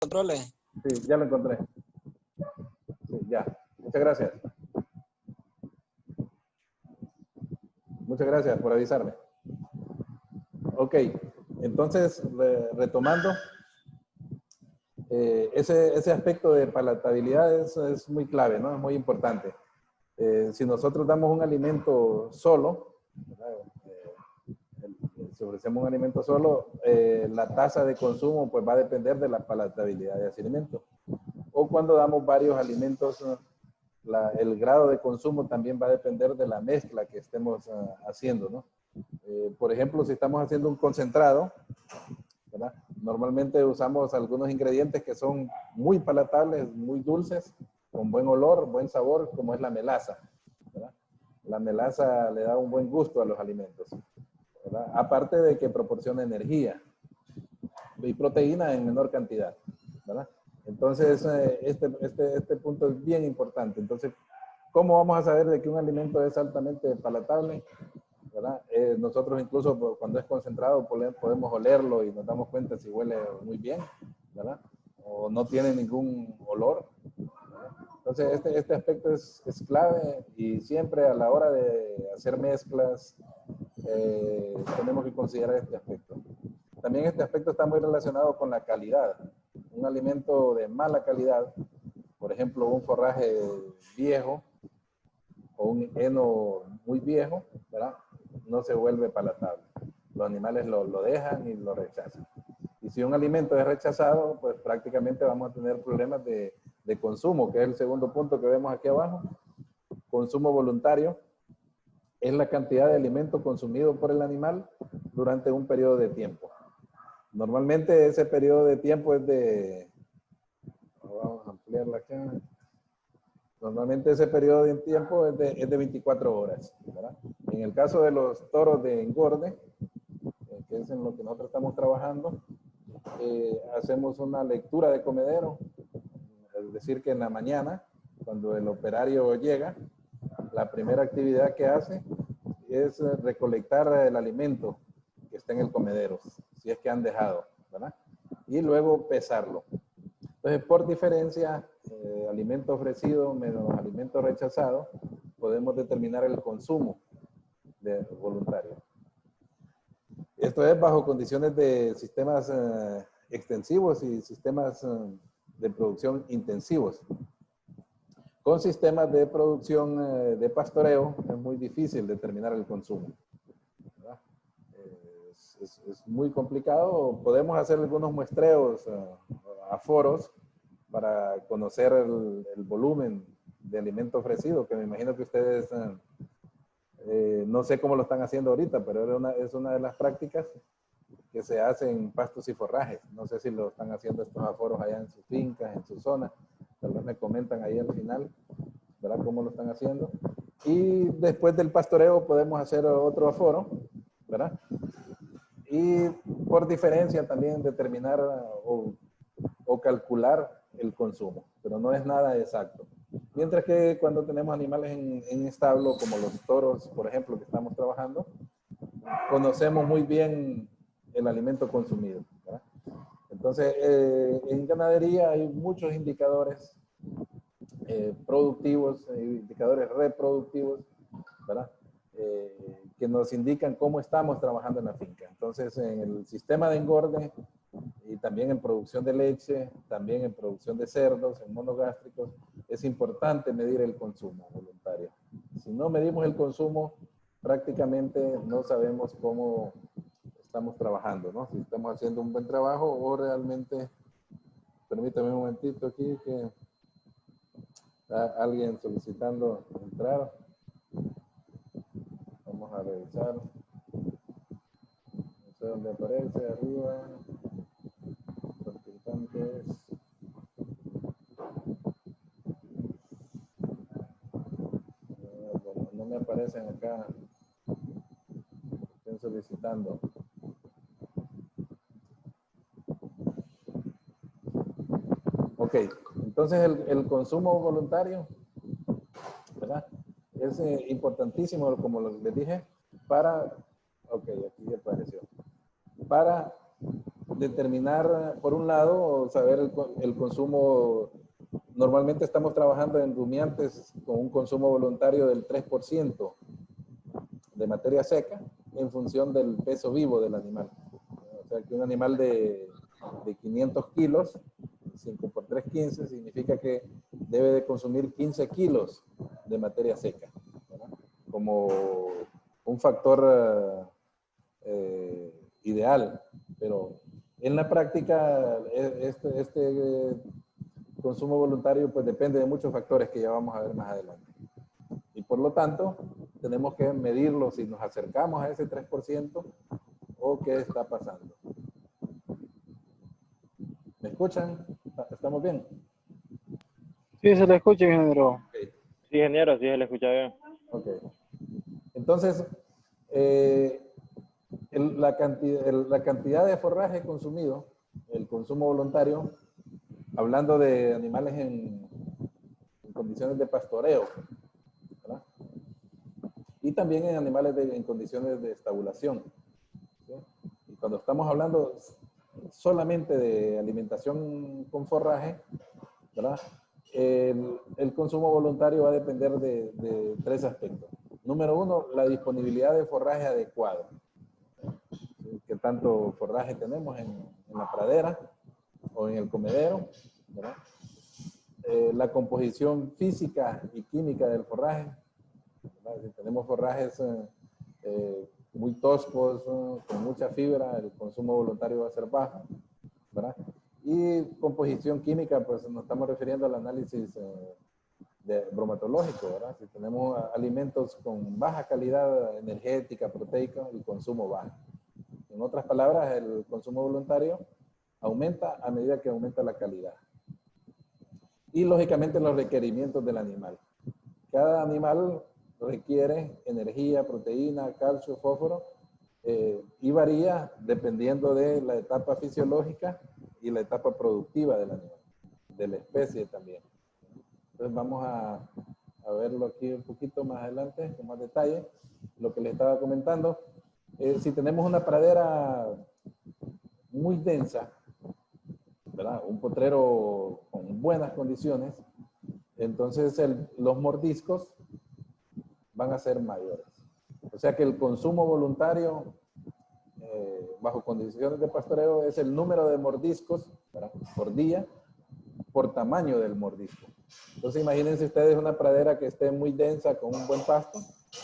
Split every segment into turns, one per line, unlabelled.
controles.
Sí, ya lo encontré. Sí, ya. Muchas gracias. Muchas gracias por avisarme. Ok, entonces, retomando, ese aspecto de palatabilidad es muy clave, ¿no? Es muy importante. Si nosotros damos un alimento solo, ¿verdad? Si ofrecemos un alimento solo, la tasa de consumo pues va a depender de la palatabilidad de ese alimento. O cuando damos varios alimentos, el grado de consumo también va a depender de la mezcla que estemos haciendo, ¿no? Por ejemplo, si estamos haciendo un concentrado, ¿verdad? Normalmente usamos algunos ingredientes que son muy palatables, muy dulces, con buen olor, buen sabor, como es la melaza, ¿verdad? La melaza le da un buen gusto a los alimentos, ¿verdad? Aparte de que proporciona energía y proteína en menor cantidad, ¿verdad? Entonces, este punto es bien importante. Entonces, ¿cómo vamos a saber de que un alimento es altamente palatable? ¿Verdad? Nosotros incluso cuando es concentrado podemos olerlo y nos damos cuenta si huele muy bien, ¿verdad? O no tiene ningún olor, ¿verdad? Entonces, este aspecto es clave y siempre a la hora de hacer mezclas tenemos que considerar este aspecto. También este aspecto está muy relacionado con la calidad. Un alimento de mala calidad, por ejemplo, un forraje viejo o un heno muy viejo, ¿verdad? No se vuelve palatable. Los animales lo dejan y lo rechazan. Y si un alimento es rechazado, pues prácticamente vamos a tener problemas de consumo, que es el segundo punto que vemos aquí abajo. Consumo voluntario es la cantidad de alimento consumido por el animal durante un periodo de tiempo. Normalmente ese periodo de tiempo es de... Vamos a ampliarla acá. Normalmente ese periodo de tiempo es de 24 horas, ¿verdad? En el caso de los toros de engorde, que es en lo que nosotros estamos trabajando, hacemos una lectura de comedero, es decir, que en la mañana, cuando el operario llega, la primera actividad que hace es recolectar el alimento que está en el comedero, si es que han dejado, ¿verdad? Y luego pesarlo. Entonces, por diferencia, alimento ofrecido menos alimento rechazado, podemos determinar el consumo voluntario. Esto es bajo condiciones de sistemas extensivos y sistemas de producción intensivos. Con sistemas de producción de pastoreo es muy difícil determinar el consumo, ¿verdad? Es muy complicado. Podemos hacer algunos muestreos a foros para conocer el volumen de alimento ofrecido, que me imagino que ustedes, no sé cómo lo están haciendo ahorita, pero es una de las prácticas que se hace en pastos y forrajes. No sé si lo están haciendo estos aforos allá en sus fincas, en su zona. Tal vez me comentan ahí al final, ¿verdad? Cómo lo están haciendo. Y después del pastoreo podemos hacer otro aforo, ¿verdad? Y por diferencia también determinar o calcular el consumo, pero no es nada exacto. Mientras que cuando tenemos animales en establo, como los toros, por ejemplo, que estamos trabajando, conocemos muy bien el alimento consumido, ¿verdad? Entonces, en ganadería hay muchos indicadores productivos, indicadores reproductivos, ¿verdad? Que nos indican cómo estamos trabajando en la finca. Entonces, en el sistema de engorde y también en producción de leche, también en producción de cerdos, en monogástricos, es importante medir el consumo voluntario. Si no medimos el consumo, prácticamente no sabemos cómo estamos trabajando, ¿no? Si estamos haciendo un buen trabajo o realmente, permítame un momentito aquí que está alguien solicitando entrar. Vamos a revisar. No sé dónde aparece, arriba. Participantes. No me aparecen acá. Estén solicitando. Ok, entonces el consumo voluntario, ¿verdad? Es importantísimo, como les dije, para, ok, aquí ya apareció, para determinar, por un lado, saber el consumo. Normalmente estamos trabajando en rumiantes con un consumo voluntario del 3% de materia seca en función del peso vivo del animal. O sea que un animal de 500 kilos, 5 por 3, 15, significa que debe de consumir 15 kilos de materia seca, ¿verdad? Como un factor ideal, pero en la práctica este consumo voluntario pues depende de muchos factores que ya vamos a ver más adelante. Y por lo tanto, tenemos que medirlo si nos acercamos a ese 3% o qué está pasando. ¿Me escuchan? ¿Estamos bien?
Sí, se le escucha, ingeniero.
Okay.
Sí, ingeniero, sí, se le escucha bien.
Ok. Entonces, la cantidad de forraje consumido, el consumo voluntario, hablando de animales en condiciones de pastoreo, ¿verdad? Y también en animales en condiciones de estabulación, ¿sí? Y cuando estamos hablando solamente de alimentación con forraje, ¿verdad? El consumo voluntario va a depender de 3 aspectos. Número 1, la disponibilidad de forraje adecuado. ¿Qué tanto forraje tenemos en la pradera o en el comedero? ¿Verdad? La composición física y química del forraje. ¿Verdad? Si tenemos forrajes muy toscos, con mucha fibra, el consumo voluntario va a ser bajo, ¿verdad? Y composición química, pues nos estamos refiriendo al análisis bromatológico, ¿verdad? Si tenemos alimentos con baja calidad energética, proteica, el consumo baja. En otras palabras, el consumo voluntario aumenta a medida que aumenta la calidad. Y lógicamente los requerimientos del animal. Cada animal requiere energía, proteína, calcio, fósforo, y varía dependiendo de la etapa fisiológica y la etapa productiva del animal, de la especie también. Entonces vamos a verlo aquí un poquito más adelante, con más detalle. Lo que les estaba comentando, si tenemos una pradera muy densa, ¿verdad? Un potrero con buenas condiciones, entonces los mordiscos van a ser mayores. O sea que el consumo voluntario bajo condiciones de pastoreo es el número de mordiscos, ¿verdad? Por día, por tamaño del mordisco. Entonces imagínense ustedes una pradera que esté muy densa con un buen pasto,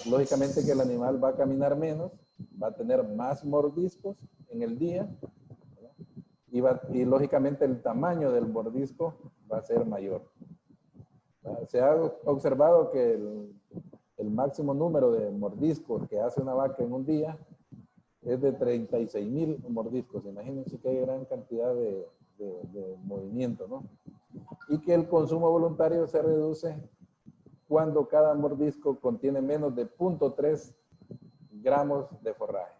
lógicamente que el animal va a caminar menos, va a tener más mordiscos en el día, y lógicamente el tamaño del mordisco va a ser mayor. Se ha observado que el máximo número de mordiscos que hace una vaca en un día es de 36,000 mordiscos. Imagínense que hay gran cantidad de movimiento, ¿no? Y que el consumo voluntario se reduce cuando cada mordisco contiene menos de 0.3 gramos de forraje.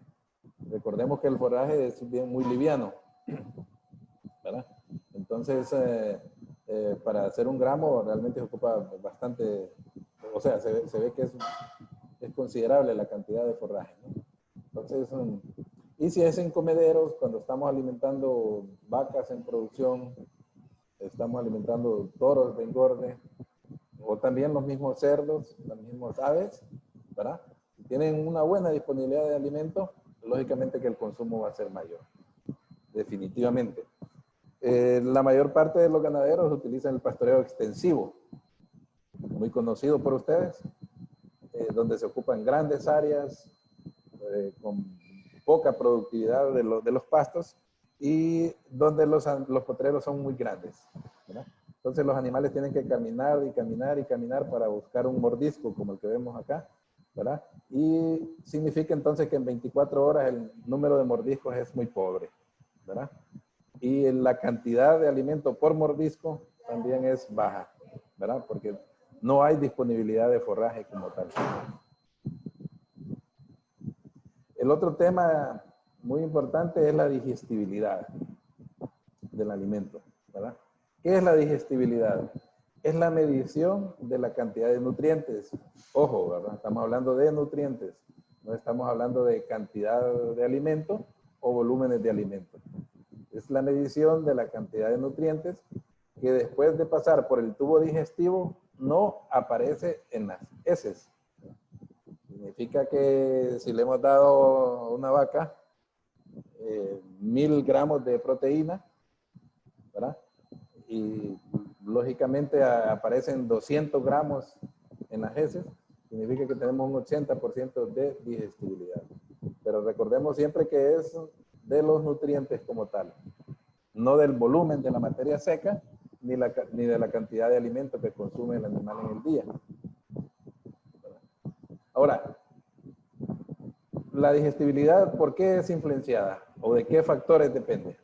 Recordemos que el forraje es bien muy liviano, ¿verdad? Entonces, para hacer 1 gramo realmente ocupa bastante, o sea, se ve que es considerable la cantidad de forraje, ¿no? Entonces, y si es en comederos, cuando estamos alimentando vacas en producción, estamos alimentando toros de engorde, o también los mismos cerdos, las mismas aves, ¿verdad? Si tienen una buena disponibilidad de alimento, lógicamente que el consumo va a ser mayor, definitivamente. La mayor parte de los ganaderos utilizan el pastoreo extensivo, muy conocido por ustedes, donde se ocupan grandes áreas con poca productividad de los pastos y donde los potreros son muy grandes, ¿verdad? Entonces los animales tienen que caminar y caminar y caminar para buscar un mordisco como el que vemos acá, ¿verdad? Y significa entonces que en 24 horas el número de mordiscos es muy pobre, ¿verdad? Y la cantidad de alimento por mordisco también es baja, ¿verdad? Porque no hay disponibilidad de forraje como tal. El otro tema muy importante es la digestibilidad del alimento, ¿verdad? ¿Qué es la digestibilidad? Es la medición de la cantidad de nutrientes. Ojo, ¿verdad? Estamos hablando de nutrientes, no estamos hablando de cantidad de alimento o volúmenes de alimento. Es la medición de la cantidad de nutrientes que después de pasar por el tubo digestivo no aparece en las heces. Significa que si le hemos dado a una vaca 1000 gramos de proteína, ¿verdad? Y lógicamente aparecen 200 gramos en las heces, significa que tenemos un 80% de digestibilidad. Pero recordemos siempre que es de los nutrientes como tal, no del volumen de la materia seca, ni de la cantidad de alimento que consume el animal en el día. Ahora, la digestibilidad, ¿por qué es influenciada? ¿O de qué factores depende?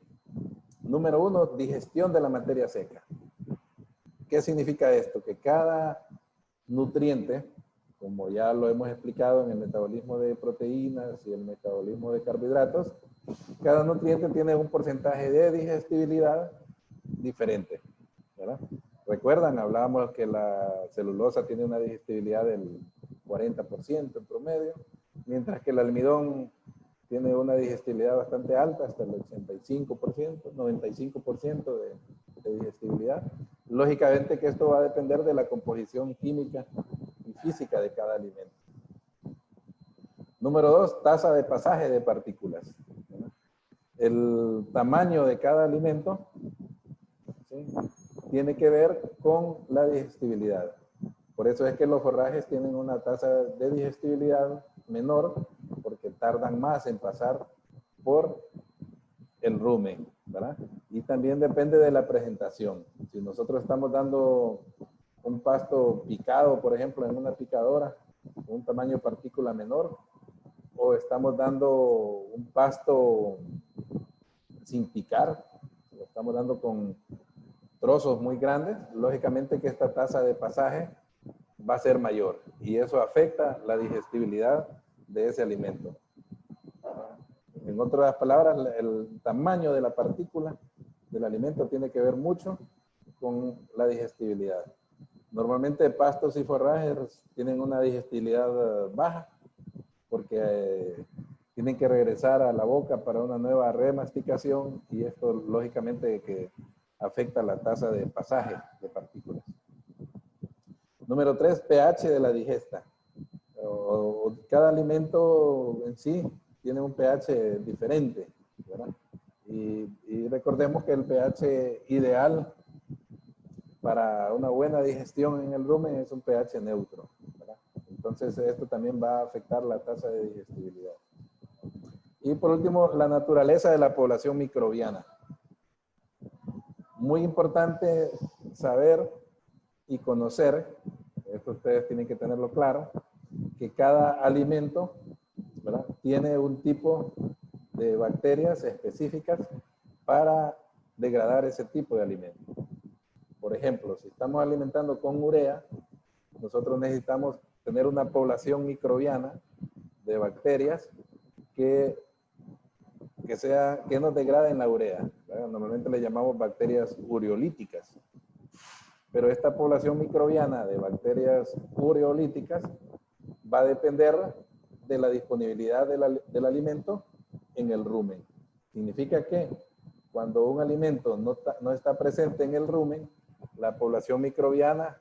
Número 1, digestión de la materia seca. ¿Qué significa esto? Que cada nutriente, como ya lo hemos explicado en el metabolismo de proteínas y el metabolismo de carbohidratos, cada nutriente tiene un porcentaje de digestibilidad diferente, ¿verdad? ¿Recuerdan? Hablábamos que la celulosa tiene una digestibilidad del 40% en promedio, mientras que el almidón tiene una digestibilidad bastante alta, hasta el 85%, 95% de digestibilidad. Lógicamente que esto va a depender de la composición química y física de cada alimento. Número 2, tasa de pasaje de partículas. El tamaño de cada alimento, ¿sí?, tiene que ver con la digestibilidad. Por eso es que los forrajes tienen una tasa de digestibilidad menor, porque tardan más en pasar por el rumen, ¿verdad? Y también depende de la presentación. Si nosotros estamos dando un pasto picado, por ejemplo, en una picadora, un tamaño de partícula menor, o estamos dando un pasto sin picar, lo estamos dando con trozos muy grandes, lógicamente que esta tasa de pasaje va a ser mayor y eso afecta la digestibilidad de ese alimento. En otras palabras, el tamaño de la partícula del alimento tiene que ver mucho con la digestibilidad. Normalmente pastos y forrajes tienen una digestibilidad baja porque tienen que regresar a la boca para una nueva remasticación y esto lógicamente que afecta la tasa de pasaje de partículas. Número 3, pH de la digesta. Cada alimento en sí tiene un pH diferente, ¿verdad? Y recordemos que el pH ideal para una buena digestión en el rumen es un pH neutro, ¿verdad? Entonces esto también va a afectar la tasa de digestibilidad. Y por último, la naturaleza de la población microbiana. Muy importante saber y conocer, esto ustedes tienen que tenerlo claro, que cada alimento, ¿verdad?, tiene un tipo de bacterias específicas para degradar ese tipo de alimento. Por ejemplo, si estamos alimentando con urea, nosotros necesitamos tener una población microbiana de bacterias que nos degraden la urea, ¿verdad? Normalmente le llamamos bacterias ureolíticas. Pero esta población microbiana de bacterias ureolíticas va a depender de la disponibilidad del alimento en el rumen. Significa que cuando un alimento no está presente en el rumen, la población microbiana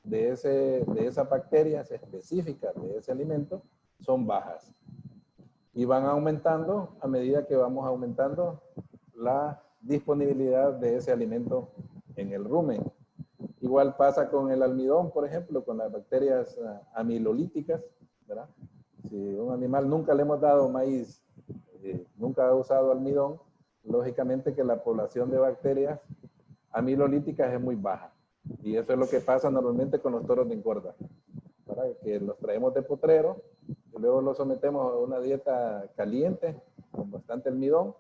de esas bacterias específicas de ese alimento son bajas. Y van aumentando a medida que vamos aumentando la disponibilidad de ese alimento en el rumen. Igual pasa con el almidón, por ejemplo, con las bacterias amilolíticas, ¿verdad? Si un animal nunca le hemos dado maíz, nunca ha usado almidón, lógicamente que la población de bacterias amilolíticas es muy baja. Y eso es lo que pasa normalmente con los toros de engorda, ¿verdad? Que los traemos de potrero y luego los sometemos a una dieta caliente con bastante almidón.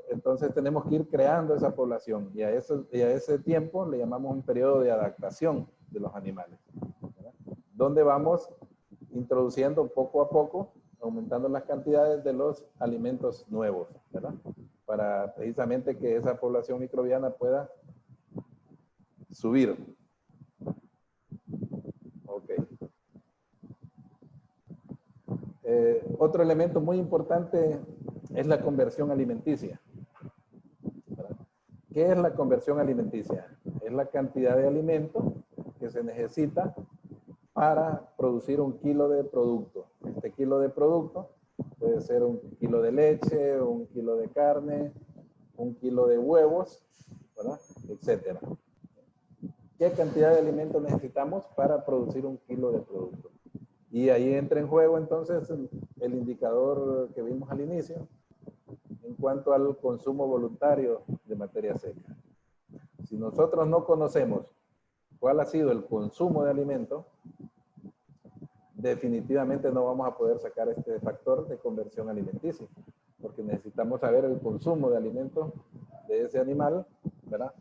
Entonces tenemos que ir creando esa población y a ese tiempo le llamamos un periodo de adaptación de los animales, ¿verdad?, donde vamos introduciendo poco a poco, aumentando las cantidades de los alimentos nuevos, ¿verdad?, para precisamente que esa población microbiana pueda subir. Ok. Otro elemento muy importante es la conversión alimenticia. ¿Qué es la conversión alimenticia? Es la cantidad de alimento que se necesita para producir un kilo de producto. Este kilo de producto puede ser un kilo de leche, un kilo de carne, un kilo de huevos, ¿verdad? Etcétera. ¿Qué cantidad de alimento necesitamos para producir un kilo de producto? Y ahí entra en juego entonces el indicador que vimos al inicio en cuanto al consumo voluntario de materia seca. Si nosotros no conocemos cuál ha sido el consumo de alimento, definitivamente no vamos a poder sacar este factor de conversión alimenticia, porque necesitamos saber el consumo de alimento de ese animal, ¿verdad?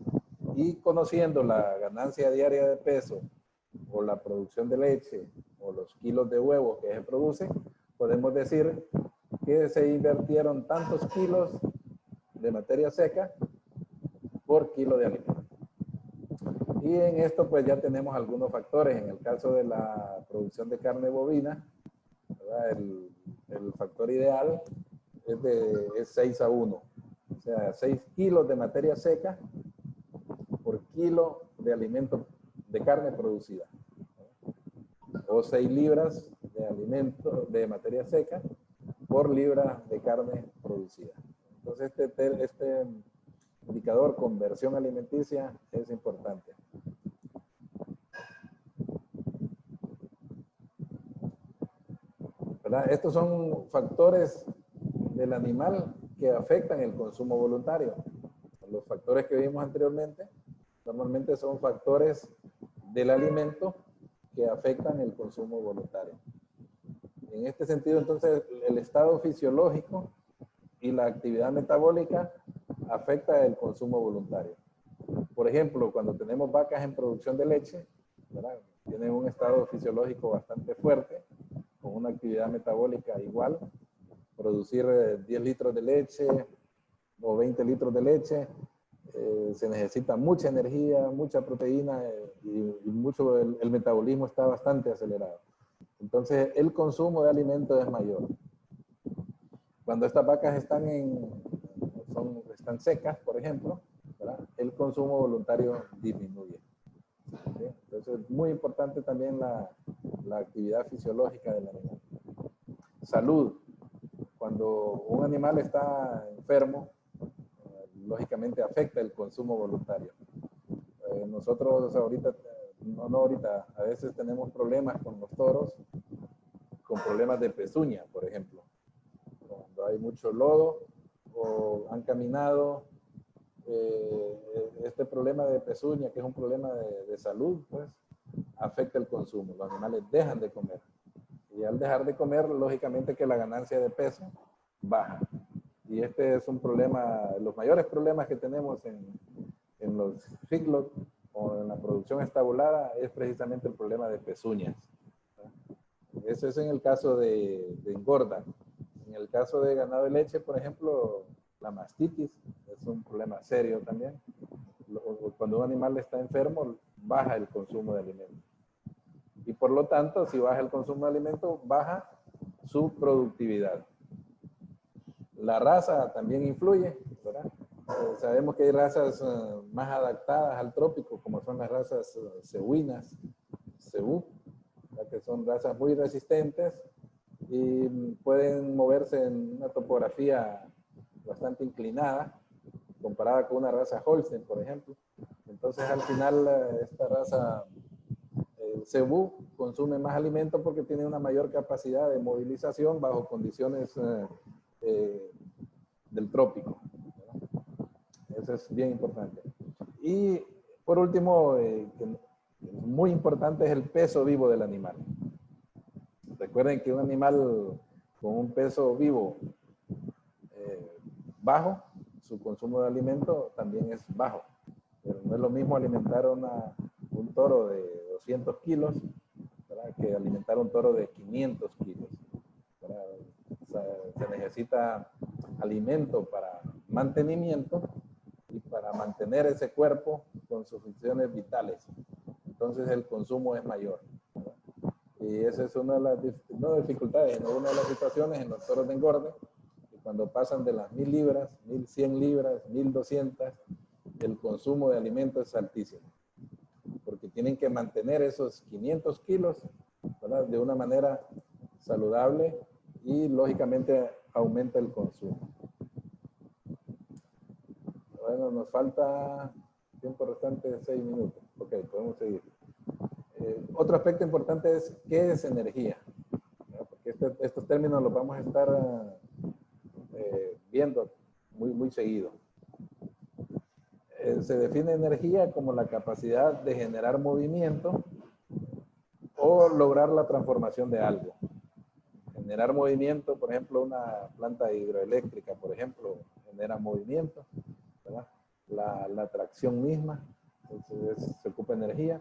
Y conociendo la ganancia diaria de peso o la producción de leche o los kilos de huevos que se produce, podemos decir que se invirtieron tantos kilos de materia seca por kilo de alimento. Y en esto pues ya tenemos algunos factores. En el caso de la producción de carne bovina, ¿verdad? El factor ideal es 6:1. O sea, 6 kilos de materia seca por kilo de alimento de carne producida. O 6 libras de alimento de materia seca por libra de carne producida. Entonces este indicador conversión alimenticia es importante. ¿Verdad? Estos son factores del animal que afectan el consumo voluntario. Los factores que vimos anteriormente normalmente son factores del alimento que afectan el consumo voluntario. En este sentido, entonces, el estado fisiológico y la actividad metabólica afecta el consumo voluntario. Por ejemplo, cuando tenemos vacas en producción de leche, ¿verdad? Tienen un estado fisiológico bastante fuerte, con una actividad metabólica igual. Producir 10 litros de leche o 20 litros de leche, se necesita mucha energía, mucha proteína y mucho, el metabolismo está bastante acelerado. Entonces, el consumo de alimentos es mayor. Cuando estas vacas están secas, por ejemplo, ¿verdad? El consumo voluntario disminuye. ¿Sí? Entonces, es muy importante también la actividad fisiológica del animal. Salud. Cuando un animal está enfermo, lógicamente afecta el consumo voluntario. Nosotros ahorita, a veces tenemos problemas con los toros, con problemas de pezuña, por ejemplo. Cuando hay mucho lodo o han caminado, este problema de pezuña, que es un problema de salud, pues, afecta el consumo. Los animales dejan de comer. Y al dejar de comer, lógicamente que la ganancia de peso baja. Y este es un problema, los mayores problemas que tenemos en los feedlots o en la producción estabulada es precisamente el problema de pezuñas. Eso es en el caso de engorda. En el caso de ganado de leche, por ejemplo, la mastitis es un problema serio también. Cuando un animal está enfermo, baja el consumo de alimentos. Y por lo tanto, si baja el consumo de alimentos, baja su productividad. La raza también influye, ¿verdad? Sabemos que hay razas más adaptadas al trópico, como son las razas cebuinas, cebú, que son razas muy resistentes y pueden moverse en una topografía bastante inclinada, comparada con una raza Holstein, por ejemplo. Entonces, al final, esta raza cebú consume más alimento porque tiene una mayor capacidad de movilización bajo condiciones del trópico. Eso es bien importante. Y por último, muy importante es el peso vivo del animal. Recuerden que un animal con un peso vivo bajo, su consumo de alimento también es bajo. Pero no es lo mismo alimentar un toro de 200 kilos, ¿verdad?, que alimentar un toro de 500 kilos. O sea, se necesita alimento para mantenimiento y para mantener ese cuerpo con sus funciones vitales. Entonces el consumo es mayor, ¿verdad? Y esa es una de las dificultades, ¿no? Una de las situaciones en los toros de engorde, que cuando pasan de las 1000 libras, 1100 libras, 1200, el consumo de alimentos es altísimo, porque tienen que mantener esos 500 kilos, ¿verdad?, de una manera saludable y lógicamente aumenta el consumo. Bueno, nos falta tiempo restante de 6 minutos. Ok, podemos seguir. Otro aspecto importante es qué es energía, ¿verdad? Porque estos términos los vamos a estar viendo muy seguido. Se define energía como la capacidad de generar movimiento o lograr la transformación de algo. Generar movimiento, por ejemplo, una planta hidroeléctrica, por ejemplo, genera movimiento, ¿verdad? La tracción misma, entonces se ocupa energía.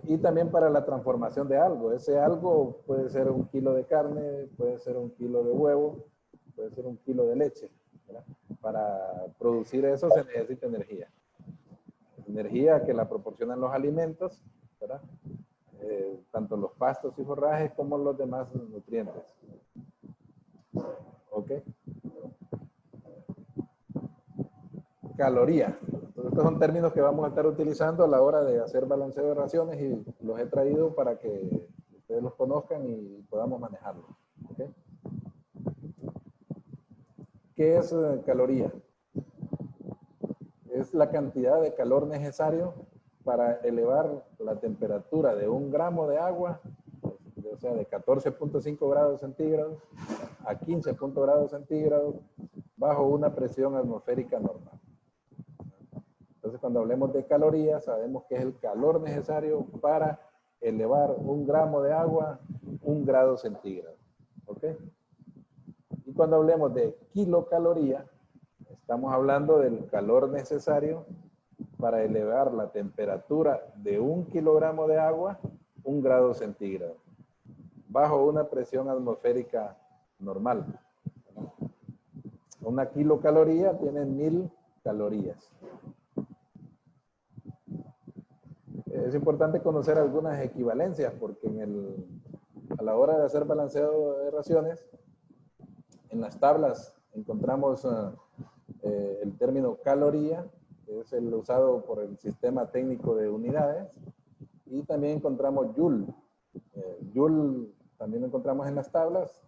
Y también para la transformación de algo. Ese algo puede ser 1 kilo de carne, puede ser 1 kilo de huevo, puede ser 1 kilo de leche, ¿verdad? Para producir eso se necesita energía. Energía que la proporcionan los alimentos, ¿verdad? Tanto los pastos y forrajes como los demás nutrientes. ¿Ok? Caloría. Entonces, estos son términos que vamos a estar utilizando a la hora de hacer balanceo de raciones y los he traído para que ustedes los conozcan y podamos manejarlos. ¿Ok? ¿Qué es caloría? Es la cantidad de calor necesario para elevar la temperatura de 1 gramo de agua, o sea, de 14.5 grados centígrados a 15 grados centígrados bajo una presión atmosférica normal. Entonces, cuando hablemos de calorías, sabemos que es el calor necesario para elevar 1 gramo de agua 1 grado centígrado. ¿Ok? Y cuando hablemos de kilocaloría, estamos hablando del calor necesario para elevar la temperatura de 1 kilogramo de agua 1 grado centígrado, bajo una presión atmosférica normal. Una kilocaloría tiene 1000 calorías. Es importante conocer algunas equivalencias porque a la hora de hacer balanceo de raciones, en las tablas encontramos el término caloría, que es el usado por el sistema técnico de unidades, y también encontramos joule. Joule también lo encontramos en las tablas,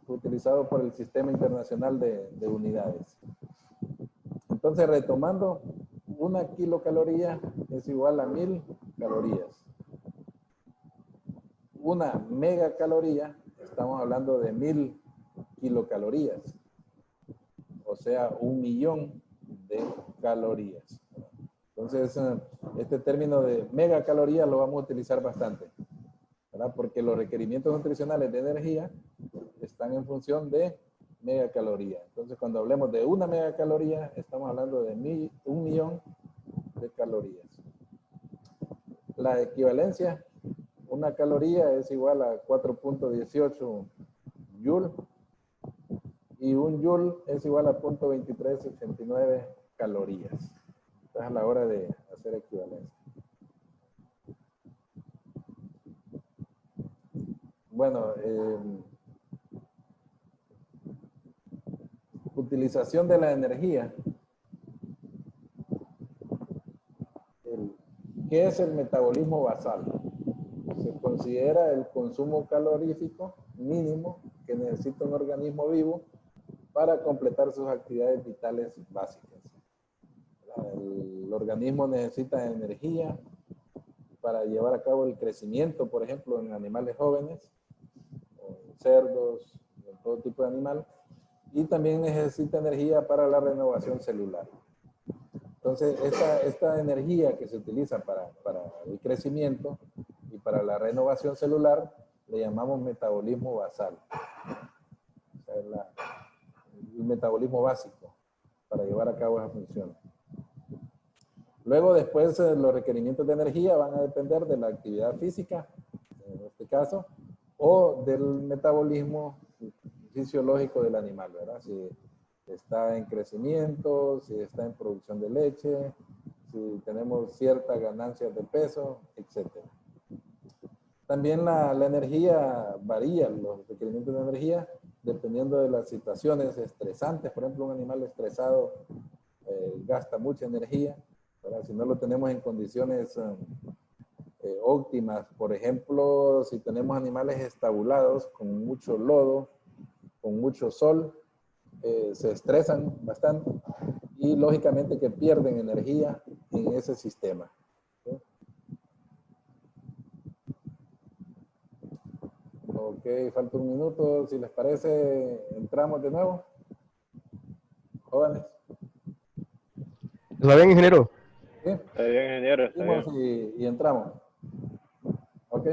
utilizado por el sistema internacional de unidades. Entonces, retomando, 1 kilocaloría es igual a 1000 calorías. 1 megacaloría, estamos hablando de 1000 kilocalorías. O sea, 1.000.000 de calorías. Entonces, este término de megacaloría lo vamos a utilizar bastante, ¿verdad? Porque los requerimientos nutricionales de energía están en función de megacaloría. Entonces, cuando hablemos de 1 megacaloría, estamos hablando de 1.000.000 de calorías. La equivalencia, 1 caloría es igual a 4.18 joule y 1 joule es igual a 0.2389 calorías. Entonces, a la hora de hacer equivalencia. Bueno, utilización de la energía. ¿Qué es el metabolismo basal? Se considera el consumo calorífico mínimo que necesita un organismo vivo para completar sus actividades vitales básicas. El organismo necesita energía para llevar a cabo el crecimiento, por ejemplo, en animales jóvenes, en cerdos, en todo tipo de animal, y también necesita energía para la renovación celular. Entonces, esta energía que se utiliza para el crecimiento y para la renovación celular, le llamamos metabolismo basal. O sea, el metabolismo básico para llevar a cabo esa función. Luego, después, los requerimientos de energía van a depender de la actividad física, en este caso, o del metabolismo fisiológico del animal, ¿verdad? Si está en crecimiento, si está en producción de leche, si tenemos ciertas ganancias de peso, etc. También la energía varía, los requerimientos de energía, dependiendo de las situaciones estresantes. Por ejemplo, un animal estresado gasta mucha energía, ¿verdad? Si no lo tenemos en condiciones óptimas. Por ejemplo, si tenemos animales estabulados con mucho lodo, con mucho sol, se estresan bastante y lógicamente que pierden energía en ese sistema. ¿Sí? Ok, falta un minuto. Si les parece, entramos de nuevo. Jóvenes.
¿Está bien, ingeniero?
¿Sí?
Está bien, ingeniero, está bien.
Y entramos. Ok.